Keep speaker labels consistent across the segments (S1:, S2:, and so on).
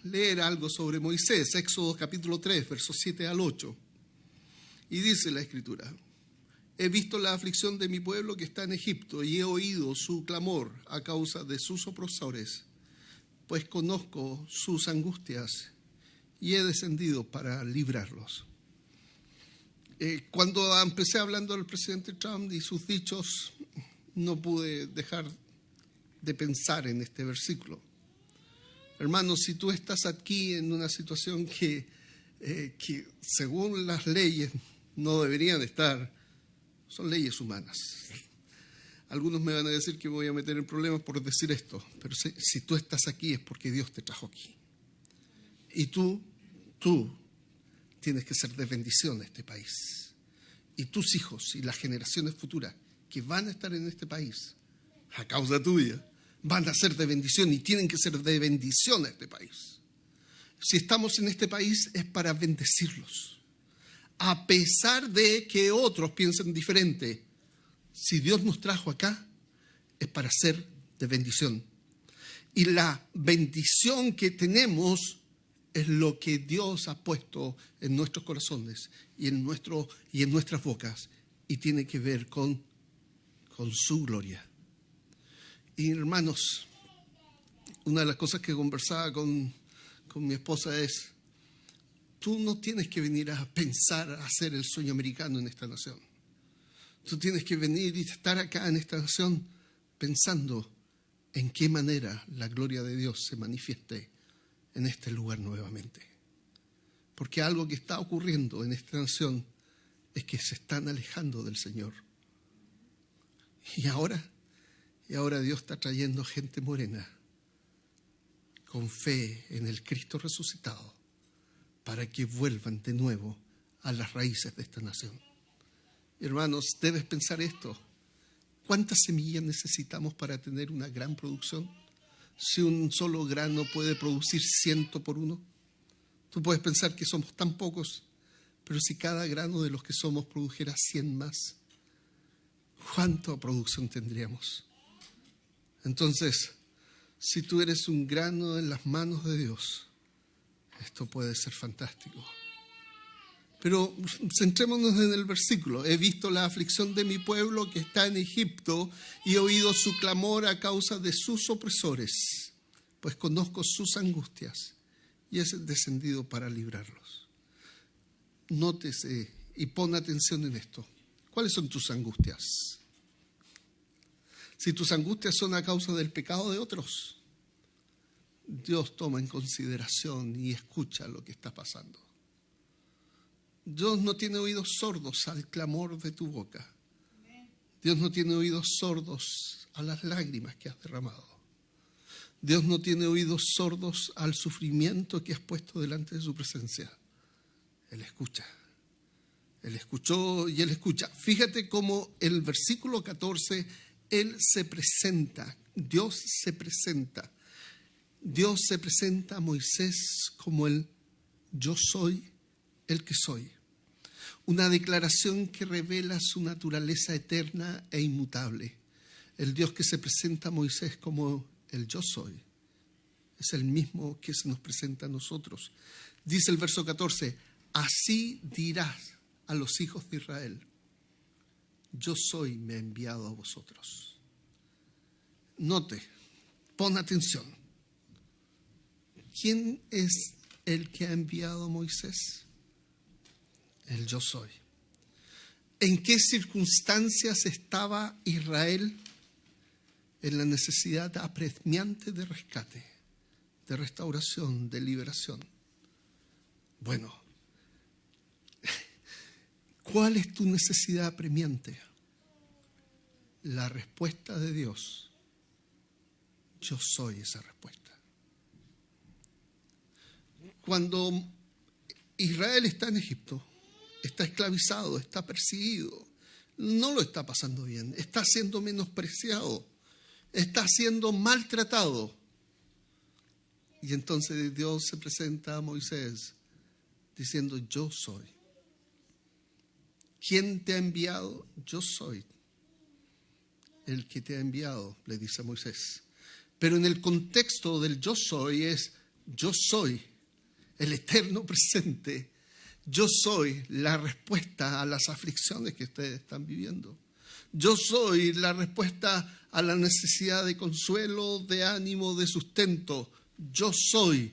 S1: leer algo sobre Moisés, Éxodo capítulo 3, versos 7 al 8. Y dice la Escritura: he visto la aflicción de mi pueblo que está en Egipto y he oído su clamor a causa de sus opresores, pues conozco sus angustias y he descendido para librarlos. Cuando empecé hablando del presidente Trump y sus dichos, no pude dejar de pensar en este versículo. Hermanos, si tú estás aquí en una situación que según las leyes no deberían estar, son leyes humanas. Algunos me van a decir que me voy a meter en problemas por decir esto, pero si tú estás aquí es porque Dios te trajo aquí. Y tú tienes que ser de bendición a este país. Y tus hijos y las generaciones futuras que van a estar en este país, a causa tuya, van a ser de bendición y tienen que ser de bendición a este país. Si estamos en este país es para bendecirlos. A pesar de que otros piensen diferente, si Dios nos trajo acá, es para ser de bendición. Y la bendición que tenemos es lo que Dios ha puesto en nuestros corazones y en nuestras bocas, y tiene que ver con su gloria. Y hermanos, una de las cosas que conversaba con mi esposa es: tú no tienes que venir a pensar a hacer el sueño americano en esta nación. Tú tienes que venir y estar acá en esta nación pensando en qué manera la gloria de Dios se manifieste en este lugar nuevamente. Porque algo que está ocurriendo en esta nación es que se están alejando del Señor. Y ahora Dios está trayendo gente morena con fe en el Cristo resucitado para que vuelvan de nuevo a las raíces de esta nación. Hermanos, debes pensar esto: ¿cuántas semillas necesitamos para tener una gran producción? Si un solo grano puede producir 100 por 1. Tú puedes pensar que somos tan pocos, pero si cada grano de los que somos produjera 100 más, ¿cuánta producción tendríamos? Entonces, si tú eres un grano en las manos de Dios, esto puede ser fantástico. Pero centrémonos en el versículo. He visto la aflicción de mi pueblo que está en Egipto y he oído su clamor a causa de sus opresores, pues conozco sus angustias y he descendido para librarlos. Nótese y pon atención en esto. ¿Cuáles son tus angustias? Si tus angustias son a causa del pecado de otros, Dios toma en consideración y escucha lo que está pasando. Dios no tiene oídos sordos al clamor de tu boca. Dios no tiene oídos sordos a las lágrimas que has derramado. Dios no tiene oídos sordos al sufrimiento que has puesto delante de su presencia. Él escucha. Él escuchó y Él escucha. Fíjate cómo el versículo 14, Él se presenta. Dios se presenta. Dios se presenta a Moisés como el yo soy el que soy. Una declaración que revela su naturaleza eterna e inmutable. El Dios que se presenta a Moisés como el yo soy es el mismo que se nos presenta a nosotros. Dice el verso 14: así dirás a los hijos de Israel: yo soy, me he enviado a vosotros. Note, pon atención. ¿Quién es el que ha enviado a Moisés? El yo soy. ¿En qué circunstancias estaba Israel? En la necesidad apremiante de rescate, de restauración, de liberación. Bueno, ¿cuál es tu necesidad apremiante? La respuesta de Dios. Yo soy esa respuesta. Cuando Israel está en Egipto, está esclavizado, está perseguido, no lo está pasando bien, está siendo menospreciado, está siendo maltratado. Y entonces Dios se presenta a Moisés diciendo: yo soy. ¿Quién te ha enviado? Yo soy el que te ha enviado, le dice a Moisés. Pero en el contexto del yo soy es: Yo soy el eterno presente. Yo soy la respuesta a las aflicciones que ustedes están viviendo. Yo soy la respuesta a la necesidad de consuelo, de ánimo, de sustento. Yo soy.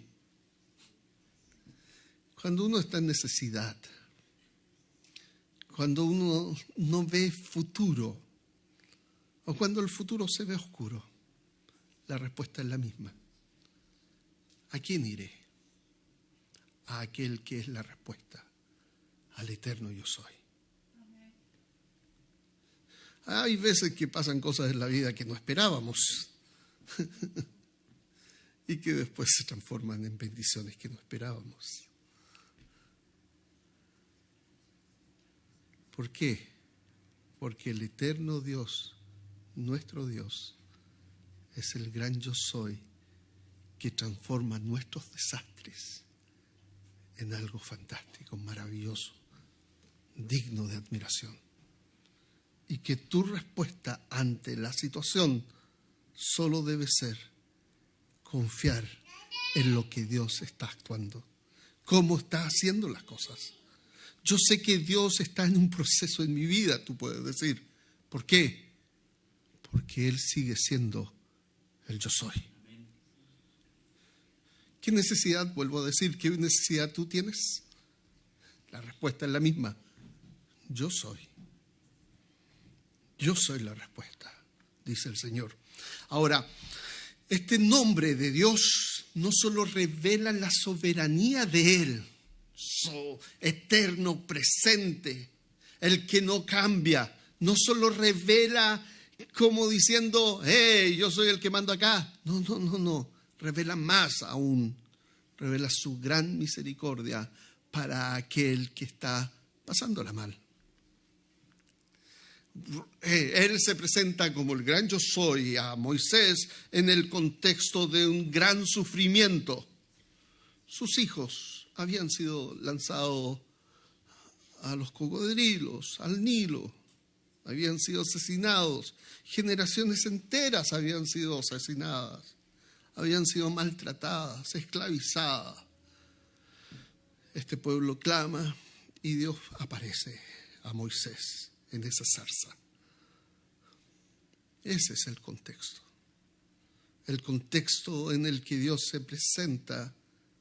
S1: Cuando uno está en necesidad, cuando uno no ve futuro, o cuando el futuro se ve oscuro, la respuesta es la misma. ¿A quién iré? A aquel que es la respuesta, al eterno yo soy. Hay veces que pasan cosas en la vida que no esperábamos y que después se transforman en bendiciones que no esperábamos. ¿Por qué? Porque el eterno Dios, nuestro Dios, es el gran yo soy que transforma nuestros desastres en algo fantástico, maravilloso, digno de admiración. Y que tu respuesta ante la situación solo debe ser confiar en lo que Dios está actuando, cómo está haciendo las cosas. Yo sé que Dios está en un proceso en mi vida, tú puedes decir. ¿Por qué? Porque Él sigue siendo el yo soy. ¿Qué necesidad, vuelvo a decir, qué necesidad tú tienes? La respuesta es la misma. Yo soy. Yo soy la respuesta, dice el Señor. Ahora, este nombre de Dios no solo revela la soberanía de Él, su eterno presente, el que no cambia, no solo revela como diciendo, hey, yo soy el que mando acá. No. Revela más aún, revela su gran misericordia para aquel que está pasándola mal. Él se presenta como el gran yo soy a Moisés en el contexto de un gran sufrimiento. Sus hijos habían sido lanzados a los cocodrilos, al Nilo, habían sido asesinados, generaciones enteras habían sido asesinadas, habían sido maltratadas, esclavizadas. Este pueblo clama y Dios aparece a Moisés en esa zarza. Ese es el contexto. El contexto en el que Dios se presenta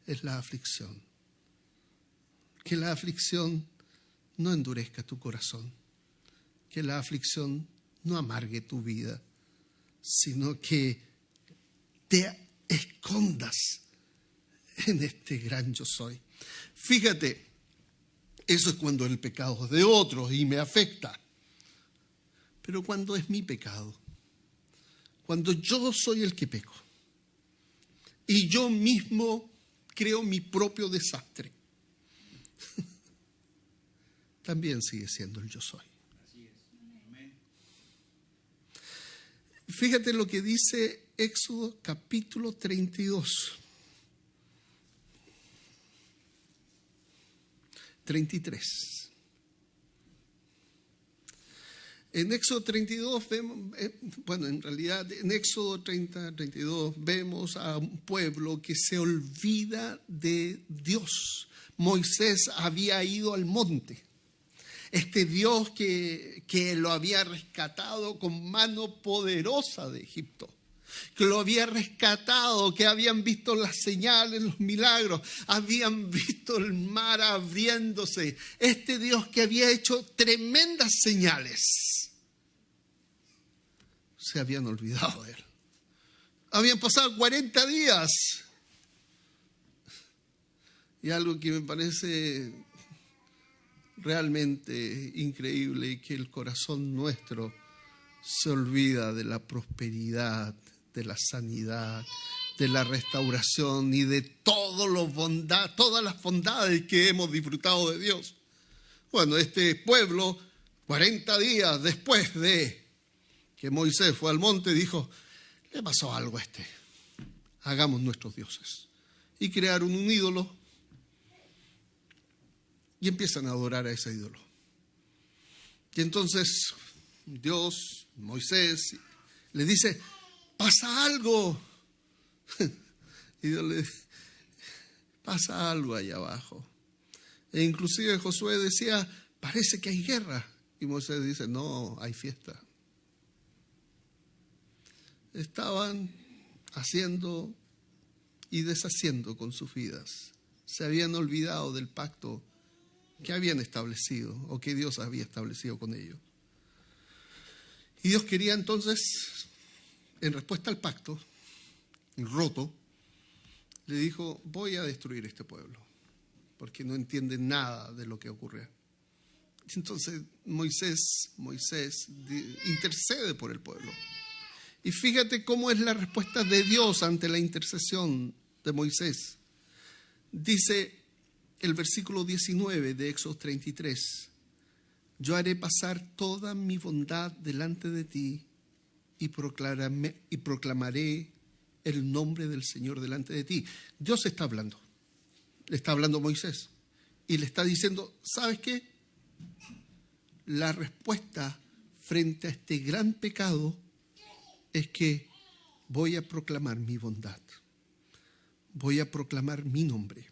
S1: es la aflicción. Que la aflicción no endurezca tu corazón, que la aflicción no amargue tu vida, sino que te escondas en este gran yo soy. Fíjate, eso es cuando el pecado es de otros y me afecta. Pero cuando es mi pecado, cuando yo soy el que peco y yo mismo creo mi propio desastre, también sigue siendo el yo soy.
S2: Así es. Amén.
S1: Fíjate lo que dice Éxodo capítulo 32. 33. En Éxodo 32 vemos, en realidad en Éxodo 30, 32 vemos a un pueblo que se olvida de Dios. Moisés había ido al monte. Este Dios que lo había rescatado con mano poderosa de Egipto, que lo había rescatado, que habían visto las señales, los milagros, habían visto el mar abriéndose. Este Dios que había hecho tremendas señales, se habían olvidado de él. Habían pasado 40 días. Y algo que me parece realmente increíble, que el corazón nuestro se olvida de la prosperidad, de la sanidad, de la restauración y de todas las bondades que hemos disfrutado de Dios. Bueno, este pueblo, 40 días después de que Moisés fue al monte, dijo, le pasó algo a este, hagamos nuestros dioses. Y crearon un ídolo y empiezan a adorar a ese ídolo. Y entonces Dios, Moisés, le dice, pasa algo. Y Dios pasa algo allá abajo. E inclusive Josué decía, parece que hay guerra. Y Moisés dice, no, hay fiesta. Estaban haciendo y deshaciendo con sus vidas. Se habían olvidado del pacto que habían establecido o que Dios había establecido con ellos. Y Dios quería entonces, en respuesta al pacto roto, le dijo, voy a destruir este pueblo, porque no entienden nada de lo que ocurre. Entonces Moisés intercede por el pueblo. Y fíjate cómo es la respuesta de Dios ante la intercesión de Moisés. Dice el versículo 19 de Éxodo 33, yo haré pasar toda mi bondad delante de ti y proclamaré el nombre del Señor delante de ti. Dios está hablando, le está hablando a Moisés y le está diciendo, ¿sabes qué? La respuesta frente a este gran pecado es que voy a proclamar mi bondad, voy a proclamar mi nombre.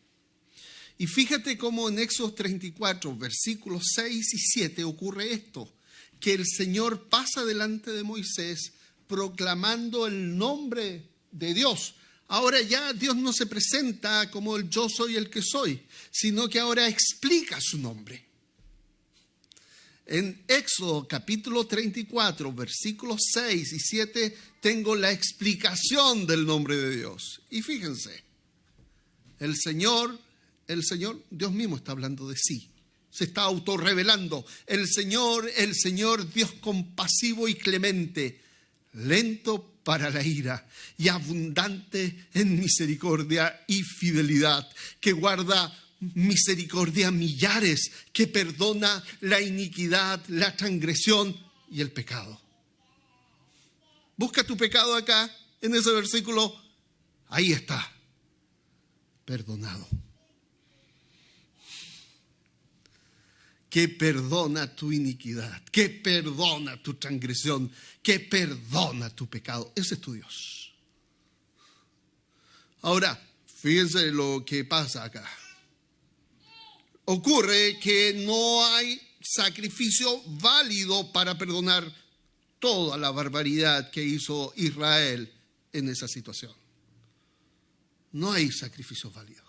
S1: Y fíjate cómo en Éxodo 34, versículos 6 y 7 ocurre esto, que el Señor pasa delante de Moisés proclamando el nombre de Dios. Ahora ya Dios no se presenta como el yo soy el que soy, sino que ahora explica su nombre. En Éxodo capítulo 34, versículos 6 y 7, tengo la explicación del nombre de Dios. Y fíjense, el Señor, Dios mismo está hablando de sí. Se está autorrevelando. El Señor, Dios compasivo y clemente, lento para la ira y abundante en misericordia y fidelidad, que guarda misericordia a millares, que perdona la iniquidad, la transgresión y el pecado. Busca tu pecado acá, en ese versículo, ahí está, perdonado. Que perdona tu iniquidad, que perdona tu transgresión, que perdona tu pecado. Ese es tu Dios. Ahora, fíjense lo que pasa acá. Ocurre que no hay sacrificio válido para perdonar toda la barbaridad que hizo Israel en esa situación. No hay sacrificio válido.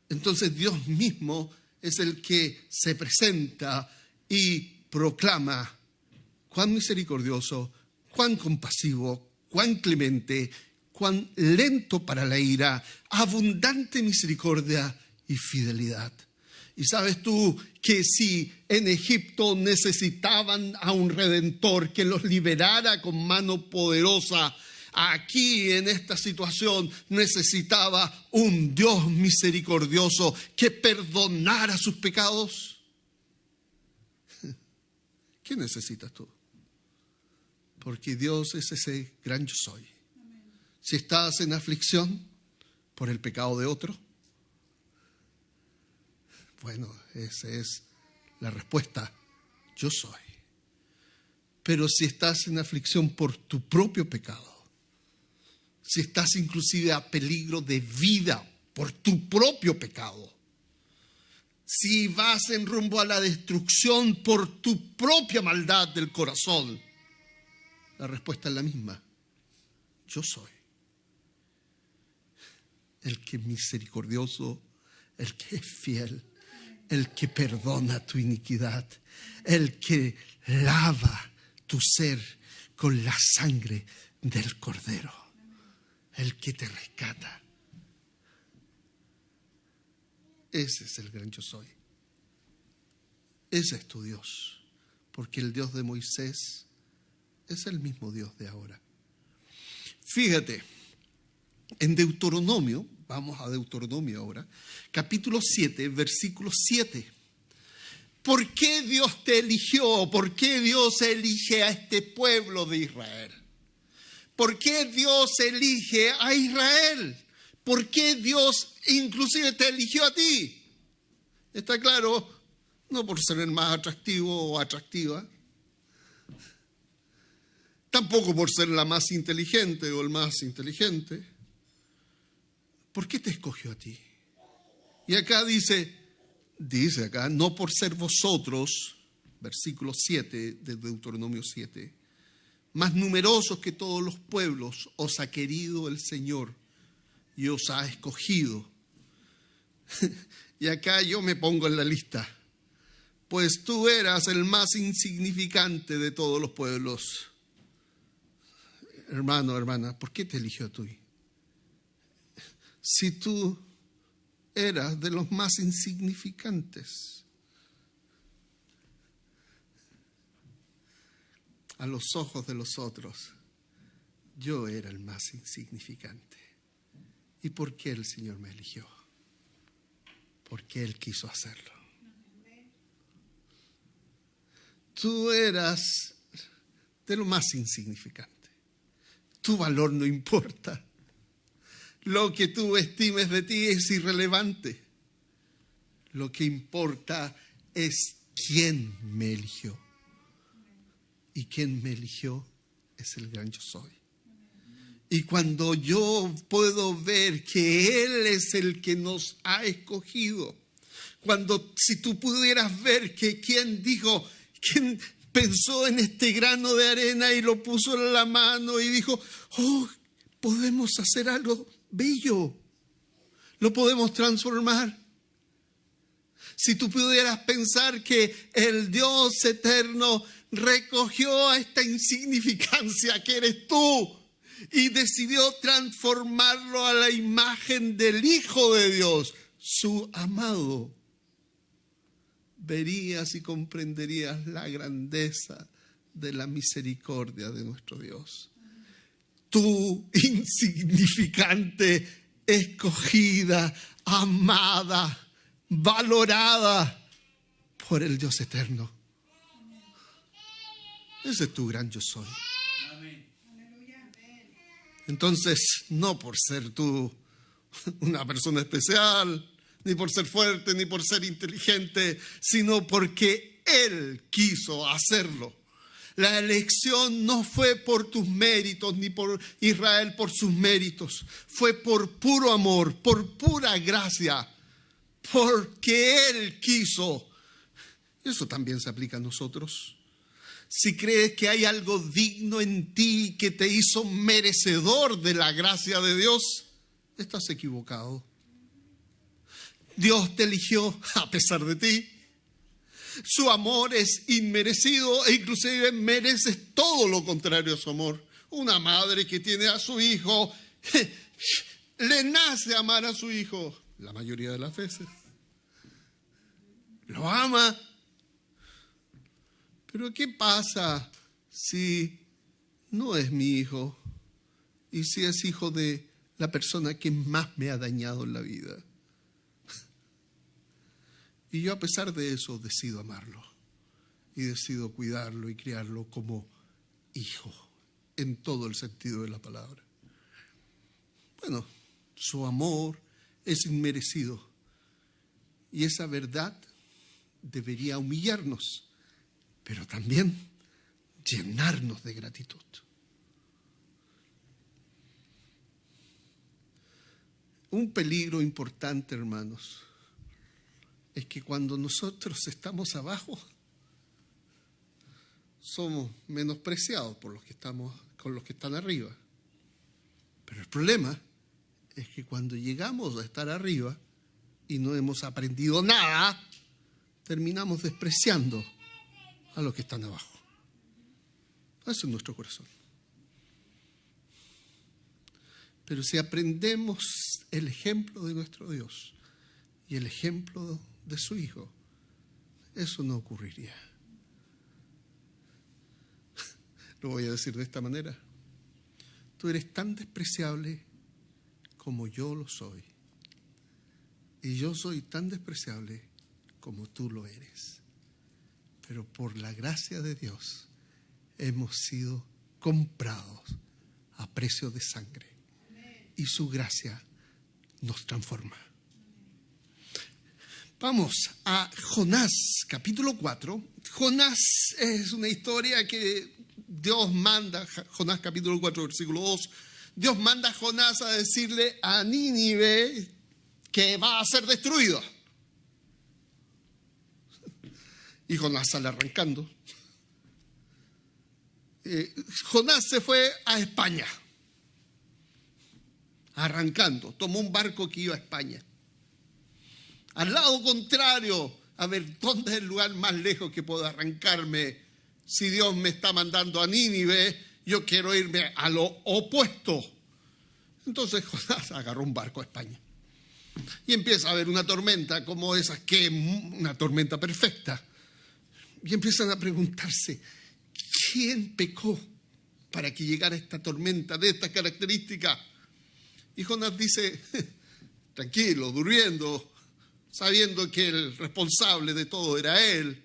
S1: Entonces Dios mismo es el que se presenta y proclama cuán misericordioso, cuán compasivo, cuán clemente, cuán lento para la ira, abundante misericordia y fidelidad. Y sabes tú que si en Egipto necesitaban a un redentor que los liberara con mano poderosa, aquí en esta situación necesitaba un Dios misericordioso que perdonara sus pecados. ¿Qué necesitas tú? Porque Dios es ese gran yo soy. Si estás en aflicción por el pecado de otro, bueno, esa es la respuesta, yo soy. Pero si estás en aflicción por tu propio pecado, si estás inclusive a peligro de vida por tu propio pecado, si vas en rumbo a la destrucción por tu propia maldad del corazón, la respuesta es la misma, yo soy. El que es misericordioso, el que es fiel, el que perdona tu iniquidad, el que lava tu ser con la sangre del Cordero, el que te rescata. Ese es el gran yo soy. Ese es tu Dios, porque el Dios de Moisés es el mismo Dios de ahora. Fíjate, en Deuteronomio, vamos a Deuteronomio ahora, capítulo 7, versículo 7. ¿Por qué Dios te eligió? ¿Por qué Dios elige a este pueblo de Israel? ¿Por qué Dios elige a Israel? ¿Por qué Dios inclusive te eligió a ti? Está claro, no por ser el más atractivo o atractiva, tampoco por ser la más inteligente o el más inteligente. ¿Por qué te escogió a ti? Y acá dice acá, no por ser vosotros, versículo 7 de Deuteronomio 7, más numerosos que todos los pueblos, os ha querido el Señor y os ha escogido. Y acá yo me pongo en la lista. Pues tú eras el más insignificante de todos los pueblos. Hermano, hermana, ¿por qué te eligió a ti? Si tú eras de los más insignificantes. A los ojos de los otros, yo era el más insignificante. ¿Y por qué el Señor me eligió? Porque Él quiso hacerlo. Tú eras de lo más insignificante. Tu valor no importa. Lo que tú estimes de ti es irrelevante. Lo que importa es quién me eligió. Y quien me eligió es el gran yo soy. Y cuando yo puedo ver que Él es el que nos ha escogido, si tú pudieras ver que quien pensó en este grano de arena y lo puso en la mano y dijo, podemos hacer algo bello, lo podemos transformar. Si tú pudieras pensar que el Dios eterno recogió a esta insignificancia que eres tú y decidió transformarlo a la imagen del Hijo de Dios, su amado, verías y comprenderías la grandeza de la misericordia de nuestro Dios. Tú, insignificante, escogida, amada, valorada por el Dios eterno. Ese es tu gran yo soy. Entonces, no por ser tú una persona especial, ni por ser fuerte, ni por ser inteligente, sino porque Él quiso hacerlo. La elección no fue por tus méritos, ni por Israel por sus méritos. Fue por puro amor, por pura gracia, porque Él quiso. Eso también se aplica a nosotros. Si crees que hay algo digno en ti que te hizo merecedor de la gracia de Dios, estás equivocado. Dios te eligió a pesar de ti. Su amor es inmerecido e inclusive mereces todo lo contrario a su amor. Una madre que tiene a su hijo, le nace amar a su hijo la mayoría de las veces. Lo ama. Pero ¿qué pasa si no es mi hijo y si es hijo de la persona que más me ha dañado en la vida? Y yo a pesar de eso decido amarlo y decido cuidarlo y criarlo como hijo en todo el sentido de la palabra. Bueno, su amor es inmerecido y esa verdad debería humillarnos, pero también llenarnos de gratitud. Un peligro importante, hermanos, es que cuando nosotros estamos abajo, somos menospreciados por los que están arriba. Pero el problema es que cuando llegamos a estar arriba y no hemos aprendido nada, terminamos despreciando a los que están abajo. Eso es nuestro corazón. Pero si aprendemos el ejemplo de nuestro Dios y el ejemplo de su Hijo, eso no ocurriría. Lo voy a decir de esta manera. Tú eres tan despreciable como yo lo soy. Y yo soy tan despreciable como tú lo eres. Pero por la gracia de Dios hemos sido comprados a precio de sangre. Y su gracia nos transforma. Vamos a Jonás, capítulo 4. Jonás es una historia que Dios manda, Jonás capítulo 4, versículo 2. Dios manda a Jonás a decirle a Nínive que va a ser destruido. Y Jonás sale arrancando. Jonás se fue a España, arrancando, tomó un barco que iba a España. Al lado contrario, a ver, ¿dónde es el lugar más lejos que puedo arrancarme? Si Dios me está mandando a Nínive, yo quiero irme a lo opuesto. Entonces Jonás agarró un barco a España. Y empieza a haber una tormenta como esa, que es una tormenta perfecta. Y empiezan a preguntarse, ¿quién pecó para que llegara esta tormenta de estas características? Y Jonás dice, tranquilo, durmiendo, sabiendo que el responsable de todo era él.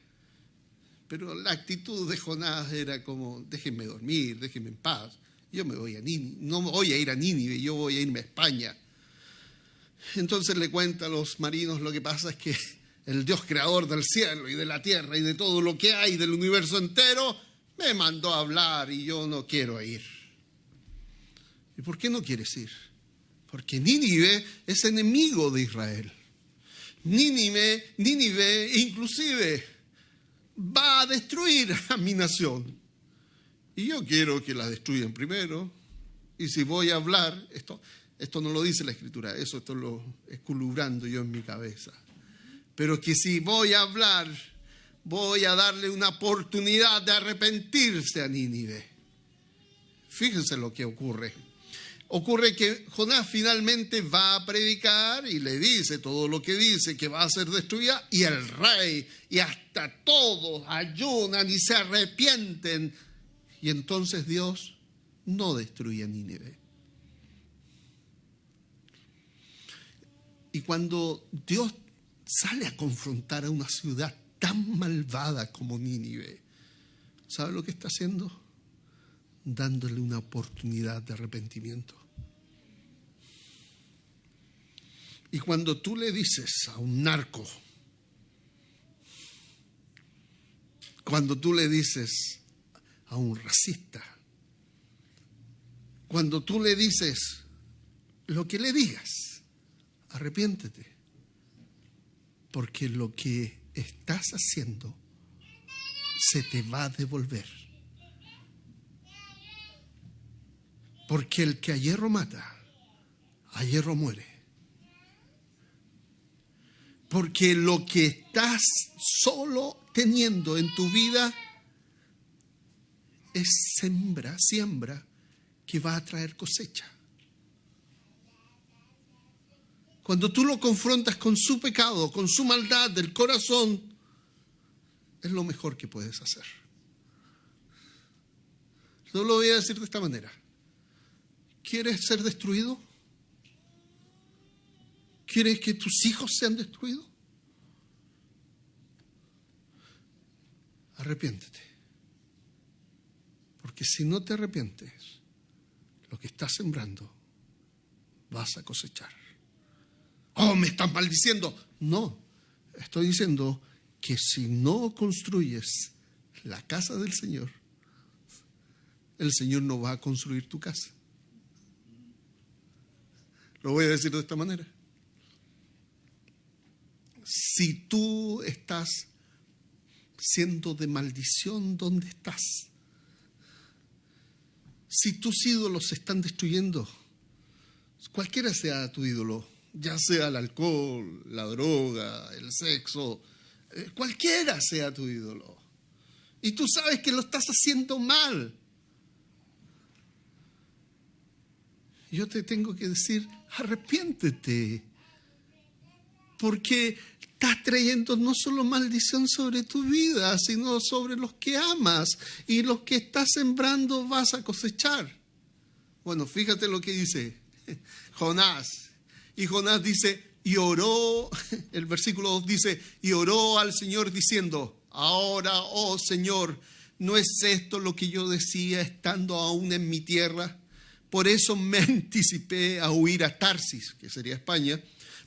S1: Pero la actitud de Jonás era como, déjenme dormir, déjenme en paz. Yo me voy a Nínive, no voy a ir a Nínive, yo voy a irme a España. Entonces le cuenta a los marinos, lo que pasa es que el Dios creador del cielo y de la tierra y de todo lo que hay, del universo entero, me mandó a hablar y yo no quiero ir. ¿Y por qué no quieres ir? Porque Nínive es enemigo de Israel. Nínive inclusive va a destruir a mi nación. Y yo quiero que la destruyan primero. Y si voy a hablar, esto no lo dice la Escritura, esto lo esculubrando yo en mi cabeza. Pero que si voy a hablar, voy a darle una oportunidad de arrepentirse a Nínive. Fíjense lo que ocurre. Ocurre que Jonás finalmente va a predicar y le dice todo lo que dice, que va a ser destruida, y el rey y hasta todos ayunan y se arrepienten. Y entonces Dios no destruye a Nínive. Y cuando Dios sale a confrontar a una ciudad tan malvada como Nínive, ¿sabe lo que está haciendo? Dándole una oportunidad de arrepentimiento. Y cuando tú le dices a un narco, cuando tú le dices a un racista, cuando tú le dices lo que le digas, arrepiéntete, porque lo que estás haciendo se te va a devolver. Porque el que a hierro mata, a hierro muere. Porque lo que estás solo teniendo en tu vida es siembra que va a traer cosecha. Cuando tú lo confrontas con su pecado, con su maldad del corazón, es lo mejor que puedes hacer. Yo lo voy a decir de esta manera. ¿Quieres ser destruido? ¿Quieres que tus hijos sean destruidos? Arrepiéntete. Porque si no te arrepientes, lo que estás sembrando vas a cosechar. Oh, me estás maldiciendo. No, estoy diciendo que si no construyes la casa del Señor, el Señor no va a construir tu casa. Lo voy a decir de esta manera. Si tú estás siendo de maldición, ¿dónde estás? Si tus ídolos se están destruyendo, cualquiera sea tu ídolo, ya sea el alcohol, la droga, el sexo, cualquiera sea tu ídolo, y tú sabes que lo estás haciendo mal, yo te tengo que decir, arrepiéntete, porque estás trayendo no solo maldición sobre tu vida, sino sobre los que amas, y los que estás sembrando vas a cosechar. Bueno, fíjate lo que dice Jonás. Y Jonás dice, y oró, el versículo 2 dice, y oró al Señor diciendo, ahora, oh Señor, ¿no es esto lo que yo decía estando aún en mi tierra? Por eso me anticipé a huir a Tarsis, que sería España,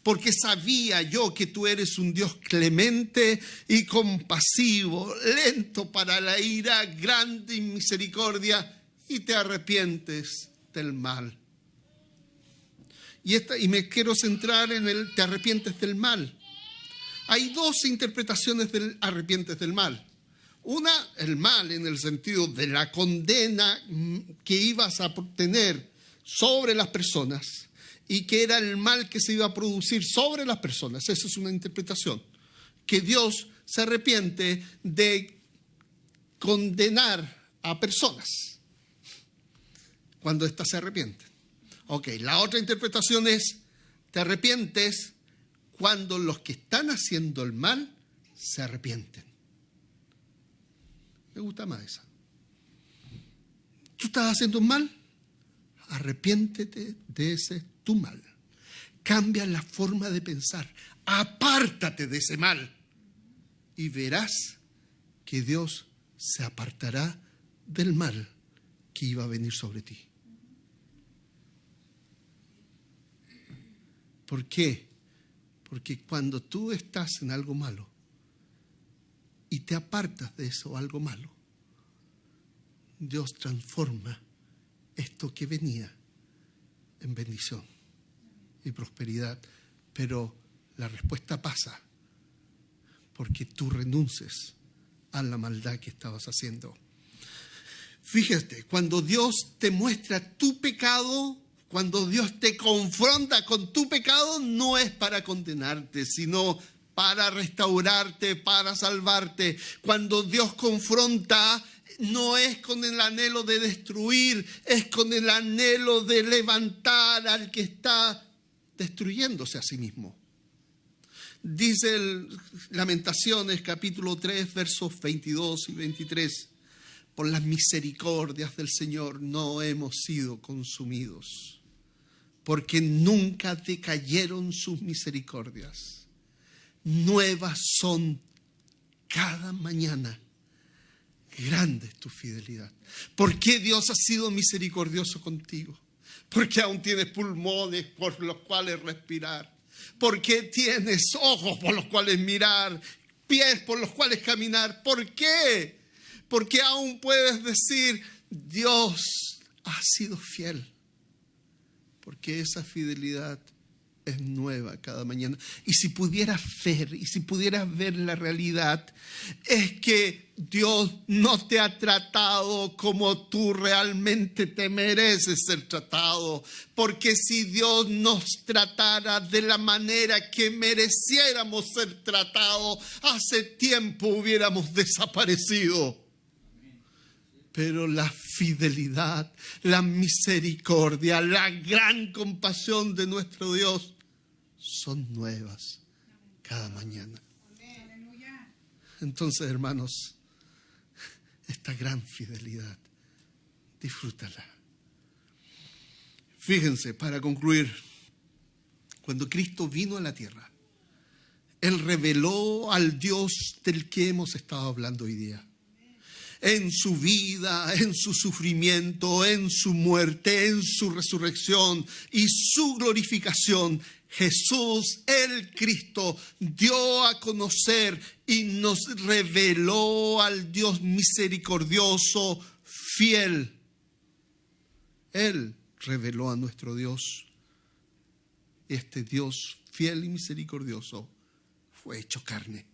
S1: porque sabía yo que tú eres un Dios clemente y compasivo, lento para la ira, grande en misericordia, y te arrepientes del mal. Y me quiero centrar en el te arrepientes del mal. Hay dos interpretaciones del arrepientes del mal. Una, el mal en el sentido de la condena que ibas a tener sobre las personas y que era el mal que se iba a producir sobre las personas. Esa es una interpretación. Que Dios se arrepiente de condenar a personas cuando éstas se arrepienten. Ok, la otra interpretación es, te arrepientes cuando los que están haciendo el mal se arrepienten. Me gusta más esa. ¿Tú estás haciendo un mal? Arrepiéntete de ese tu mal. Cambia la forma de pensar. Apártate de ese mal. Y verás que Dios se apartará del mal que iba a venir sobre ti. ¿Por qué? Porque cuando tú estás en algo malo y te apartas de eso algo malo, Dios transforma esto que venía en bendición y prosperidad. Pero la respuesta pasa porque tú renuncies a la maldad que estabas haciendo. Fíjate, cuando Dios te muestra tu pecado, cuando Dios te confronta con tu pecado, no es para condenarte, sino para restaurarte, para salvarte. Cuando Dios confronta, no es con el anhelo de destruir, es con el anhelo de levantar al que está destruyéndose a sí mismo. Dice Lamentaciones capítulo 3, versos 22 y 23. Por las misericordias del Señor no hemos sido consumidos, porque nunca decayeron sus misericordias. Nuevas son cada mañana. Grande es tu fidelidad. ¿Por qué Dios ha sido misericordioso contigo? Porque aún tienes pulmones por los cuales respirar. Porque tienes ojos por los cuales mirar, pies por los cuales caminar. ¿Por qué? Porque aún puedes decir, Dios ha sido fiel. Porque esa fidelidad es nueva cada mañana. Y si pudieras ver la realidad, es que Dios no te ha tratado como tú realmente te mereces ser tratado. Porque si Dios nos tratara de la manera que mereciéramos ser tratados, hace tiempo hubiéramos desaparecido. Pero la fidelidad, la misericordia, la gran compasión de nuestro Dios son nuevas cada mañana. Entonces, hermanos, esta gran fidelidad, disfrútala. Fíjense, para concluir, cuando Cristo vino a la tierra, Él reveló al Dios del que hemos estado hablando hoy día. En su vida, en su sufrimiento, en su muerte, en su resurrección y su glorificación, Jesús, el Cristo, dio a conocer y nos reveló al Dios misericordioso, fiel. Él reveló a nuestro Dios. Este Dios fiel y misericordioso fue hecho carne.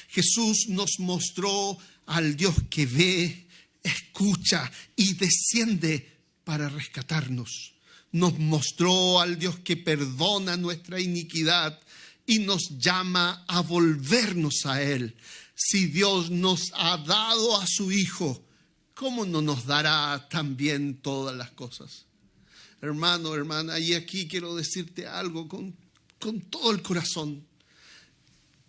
S1: Jesús nos mostró al Dios que ve, escucha y desciende para rescatarnos. Nos mostró al Dios que perdona nuestra iniquidad y nos llama a volvernos a Él. Si Dios nos ha dado a su Hijo, ¿cómo no nos dará también todas las cosas? Hermano, hermana, y aquí quiero decirte algo con todo el corazón.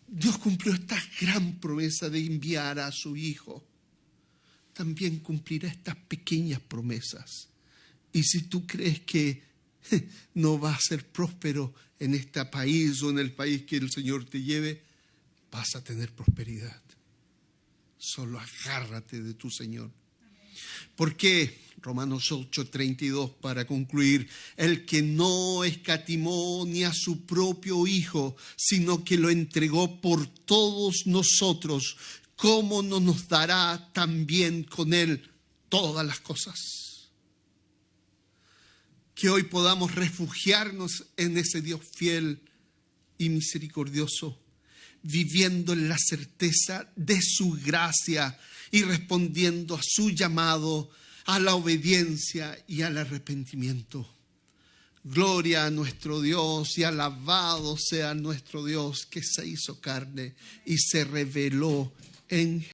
S1: Dios cumplió esta gran promesa de enviar a su Hijo. También cumplirá estas pequeñas promesas. Y si tú crees que no vas a ser próspero en este país o en el país que el Señor te lleve, vas a tener prosperidad. Solo agárrate de tu Señor. ¿Por qué? Romanos 8:32, para concluir, el que no escatimó ni a su propio Hijo, sino que lo entregó por todos nosotros, ¿cómo no nos dará también con Él todas las cosas? Que hoy podamos refugiarnos en ese Dios fiel y misericordioso, viviendo en la certeza de su gracia y respondiendo a su llamado, a la obediencia y al arrepentimiento. Gloria a nuestro Dios y alabado sea nuestro Dios que se hizo carne y se reveló en